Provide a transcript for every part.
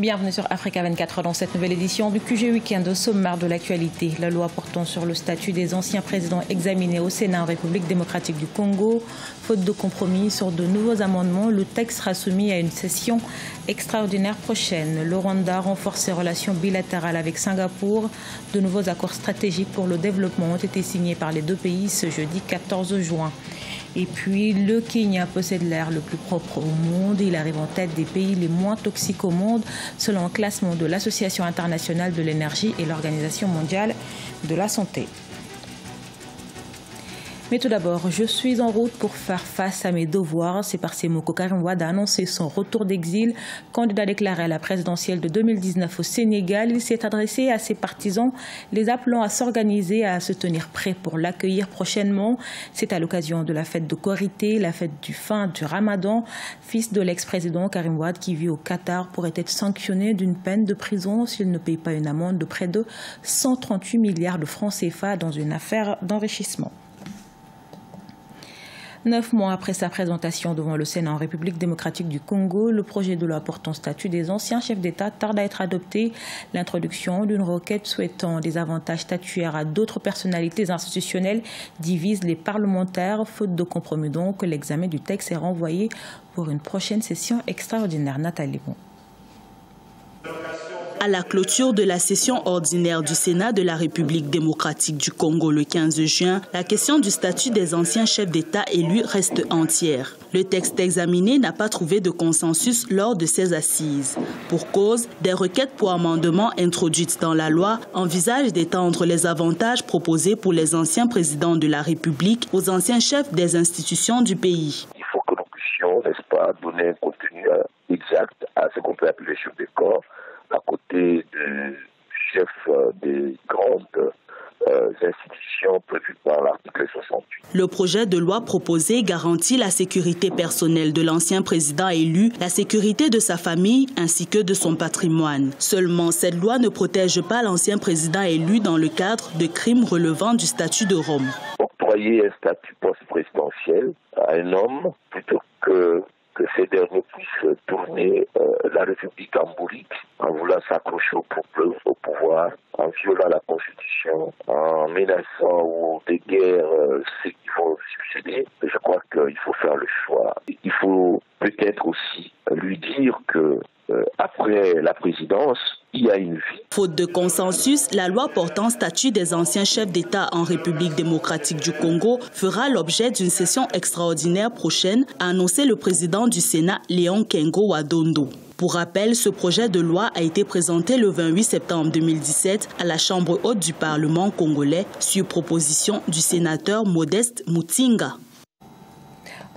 Bienvenue sur Africa 24 dans cette nouvelle édition du QG Week-end au sommaire de l'actualité. La loi portant sur le statut des anciens présidents examinée au Sénat en République démocratique du Congo. Faute de compromis sur de nouveaux amendements, le texte sera soumis à une session extraordinaire prochaine. Le Rwanda renforce ses relations bilatérales avec Singapour. De nouveaux accords stratégiques pour le développement ont été signés par les deux pays ce jeudi 14 juin. Et puis, le Kenya possède l'air le plus propre au monde. Il arrive en tête des pays les moins toxiques au monde, selon un classement de l'Association internationale de l'énergie et l'Organisation mondiale de la santé. Mais tout d'abord, je suis en route pour faire face à mes devoirs. C'est par ces mots que Karim Wade a annoncé son retour d'exil. Candidat déclaré à la présidentielle de 2019 au Sénégal, il s'est adressé à ses partisans, les appelant à s'organiser et à se tenir prêts pour l'accueillir prochainement. C'est à l'occasion de la fête de Korité, la fête du fin du Ramadan. Fils de l'ex-président Karim Wade, qui vit au Qatar, pourrait être sanctionné d'une peine de prison s'il ne paye pas une amende de près de 138 milliards de francs CFA dans une affaire d'enrichissement. 9 mois après sa présentation devant le Sénat en République démocratique du Congo, le projet de loi portant statut des anciens chefs d'État tarde à être adopté. L'introduction d'une requête souhaitant des avantages statutaires à d'autres personnalités institutionnelles divise les parlementaires. Faute de compromis donc, l'examen du texte est renvoyé pour une prochaine session extraordinaire. Nathalie Bon. À la clôture de la session ordinaire du Sénat de la République démocratique du Congo le 15 juin, la question du statut des anciens chefs d'État élus reste entière. Le texte examiné n'a pas trouvé de consensus lors de ces assises. Pour cause, des requêtes pour amendement introduites dans la loi envisagent d'étendre les avantages proposés pour les anciens présidents de la République aux anciens chefs des institutions du pays. Il faut que nous puissions, n'est-ce pas, donner un contenu exact à ce qu'on peut appeler chef de corps, à côté du chef des grandes institutions prévues par l'article 68. Le projet de loi proposé garantit la sécurité personnelle de l'ancien président élu, la sécurité de sa famille ainsi que de son patrimoine. Seulement, cette loi ne protège pas l'ancien président élu dans le cadre de crimes relevant du statut de Rome. Octroyer un statut post-présidentiel à un homme plutôt que ces derniers puissent tourner la République en bourrique en voulant s'accrocher au pouvoir, en violant la Constitution, en menaçant ou des guerres ceux qui vont succéder. Je crois qu'il faut faire le choix. Il faut peut-être aussi lui dire que après la présidence, il y a une vie. Faute de consensus, la loi portant statut des anciens chefs d'État en République démocratique du Congo fera l'objet d'une session extraordinaire prochaine, a annoncé le président du Sénat, Léon Kengo Wadondo. Pour rappel, ce projet de loi a été présenté le 28 septembre 2017 à la Chambre haute du Parlement congolais sur proposition du sénateur Modeste Mutinga.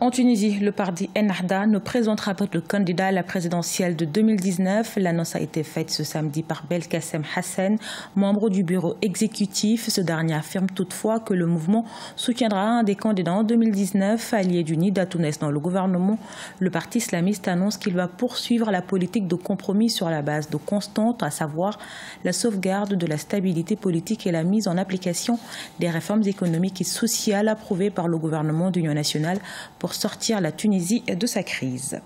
En Tunisie, le parti Ennahda ne présentera pas de candidat à la présidentielle de 2019. L'annonce a été faite ce samedi par Belkacem Hassan, membre du bureau exécutif. Ce dernier affirme toutefois que le mouvement soutiendra un des candidats en 2019, allié du Nida Tounes dans le gouvernement. Le parti islamiste annonce qu'il va poursuivre la politique de compromis sur la base de constantes, à savoir la sauvegarde de la stabilité politique et la mise en application des réformes économiques et sociales approuvées par le gouvernement d'Union nationale pour sortir la Tunisie de sa crise.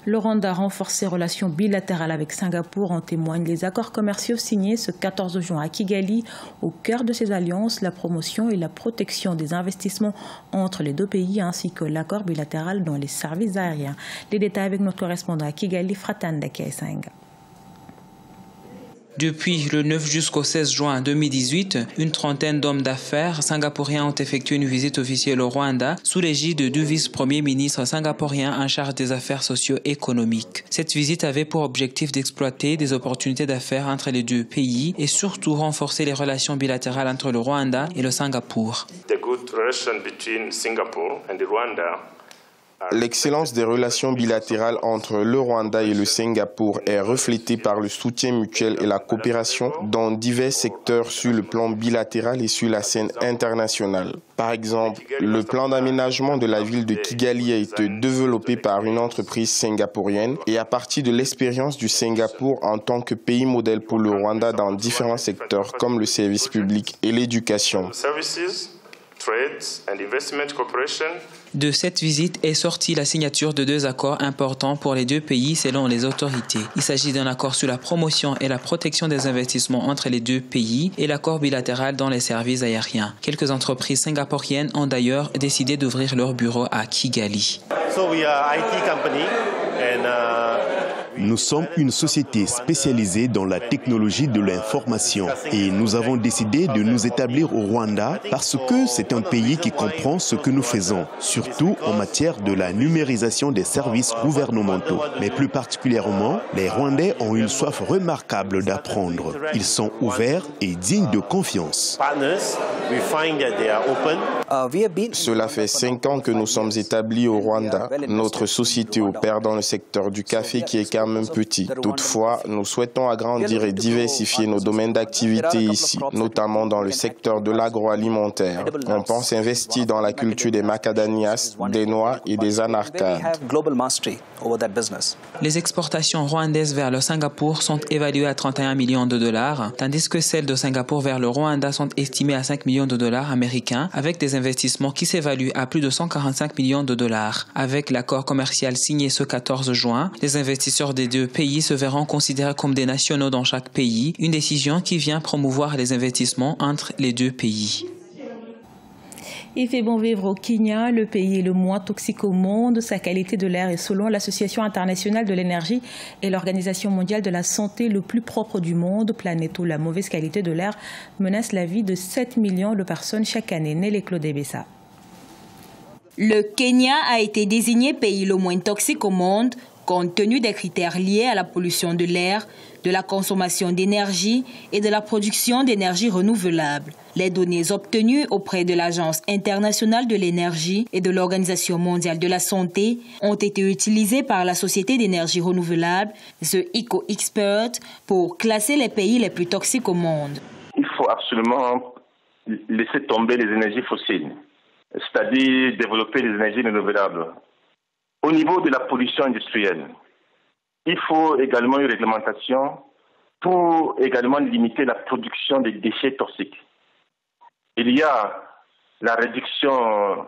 Le Rwanda renforce ses relations bilatérales avec Singapour, en témoignent les accords commerciaux signés ce 14 juin à Kigali. Au cœur de ces alliances, la promotion et la protection des investissements entre les deux pays, ainsi que l'accord bilatéral dans les services aériens. Les détails avec notre correspondant à Kigali, Fratanda Kaisenga. Depuis le 9 jusqu'au 16 juin 2018, une trentaine d'hommes d'affaires singapouriens ont effectué une visite officielle au Rwanda sous l'égide du vice-premier ministre singapourien en charge des affaires socio-économiques. Cette visite avait pour objectif d'exploiter des opportunités d'affaires entre les deux pays et surtout renforcer les relations bilatérales entre le Rwanda et le Singapour. L'excellence des relations bilatérales entre le Rwanda et le Singapour est reflétée par le soutien mutuel et la coopération dans divers secteurs sur le plan bilatéral et sur la scène internationale. Par exemple, le plan d'aménagement de la ville de Kigali a été développé par une entreprise singapourienne et à partir de l'expérience du Singapour en tant que pays modèle pour le Rwanda dans différents secteurs comme le service public et l'éducation. De cette visite est sortie la signature de 2 accords importants pour les 2 pays selon les autorités. Il s'agit d'un accord sur la promotion et la protection des investissements entre les 2 pays et l'accord bilatéral dans les services aériens. Quelques entreprises singapouriennes ont d'ailleurs décidé d'ouvrir leur bureau à Kigali. Nous sommes une société spécialisée dans la technologie de l'information et nous avons décidé de nous établir au Rwanda parce que c'est un pays qui comprend ce que nous faisons, surtout en matière de la numérisation des services gouvernementaux. Mais plus particulièrement, les Rwandais ont une soif remarquable d'apprendre. Ils sont ouverts et dignes de confiance. Cela fait 5 ans que nous sommes établis au Rwanda. Notre société opère dans le secteur du café qui est quand même petit. Toutefois, nous souhaitons agrandir et diversifier nos domaines d'activité ici, notamment dans le secteur de l'agroalimentaire. On pense investir dans la culture des macadamias, des noix et des anacardes. Les exportations rwandaises vers le Singapour sont évaluées à 31 millions de dollars, tandis que celles de Singapour vers le Rwanda sont estimées à 5 millions de dollars américains, avec des investissements qui s'évaluent à plus de 145 millions de dollars. Avec l'accord commercial signé ce 14 juin, les investisseurs des 2 pays se verront considérés comme des nationaux dans chaque pays, une décision qui vient promouvoir les investissements entre les 2 pays. Il fait bon vivre au Kenya, le pays est le moins toxique au monde. Sa qualité de l'air est, selon l'Association internationale de l'énergie et l'Organisation mondiale de la santé, le plus propre du monde, planète où la mauvaise qualité de l'air menace la vie de 7 millions de personnes chaque année. Nelly Claude Bessa. Le Kenya a été désigné pays le moins toxique au monde, compte tenu des critères liés à la pollution de l'air, de la consommation d'énergie et de la production d'énergie renouvelable. Les données obtenues auprès de l'Agence internationale de l'énergie et de l'Organisation mondiale de la santé ont été utilisées par la Société d'énergie renouvelable, The Eco-Expert, pour classer les pays les plus toxiques au monde. Il faut absolument laisser tomber les énergies fossiles, c'est-à-dire développer les énergies renouvelables. Au niveau de la pollution industrielle, il faut également une réglementation pour également limiter la production des déchets toxiques. Il y a la réduction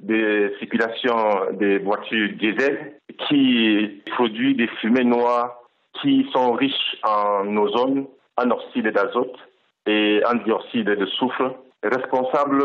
de circulation des voitures diesel qui produit des fumées noires qui sont riches en ozone, en oxyde d'azote et en dioxyde de soufre, responsables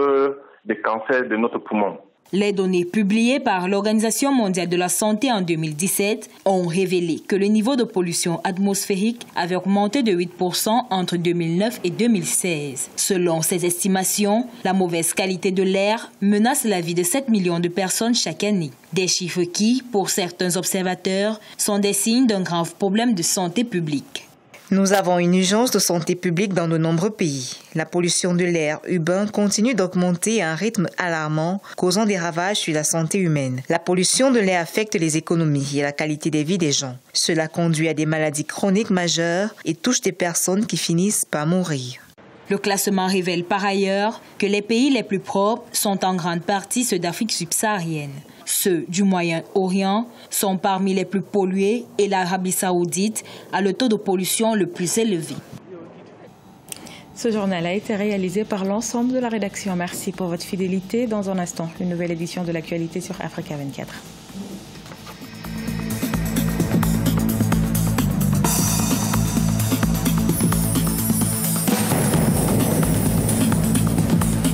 des cancers de notre poumon. Les données publiées par l'Organisation mondiale de la santé en 2017 ont révélé que le niveau de pollution atmosphérique avait augmenté de 8% entre 2009 et 2016. Selon ces estimations, la mauvaise qualité de l'air menace la vie de 7 millions de personnes chaque année. Des chiffres qui, pour certains observateurs, sont des signes d'un grave problème de santé publique. Nous avons une urgence de santé publique dans de nombreux pays. La pollution de l'air urbain continue d'augmenter à un rythme alarmant, causant des ravages sur la santé humaine. La pollution de l'air affecte les économies et la qualité des vies des gens. Cela conduit à des maladies chroniques majeures et touche des personnes qui finissent par mourir. Le classement révèle par ailleurs que les pays les plus propres sont en grande partie ceux d'Afrique subsaharienne. Ceux du Moyen-Orient sont parmi les plus pollués et l'Arabie saoudite a le taux de pollution le plus élevé. Ce journal a été réalisé par l'ensemble de la rédaction. Merci pour votre fidélité. Dans un instant, une nouvelle édition de l'actualité sur Africa 24.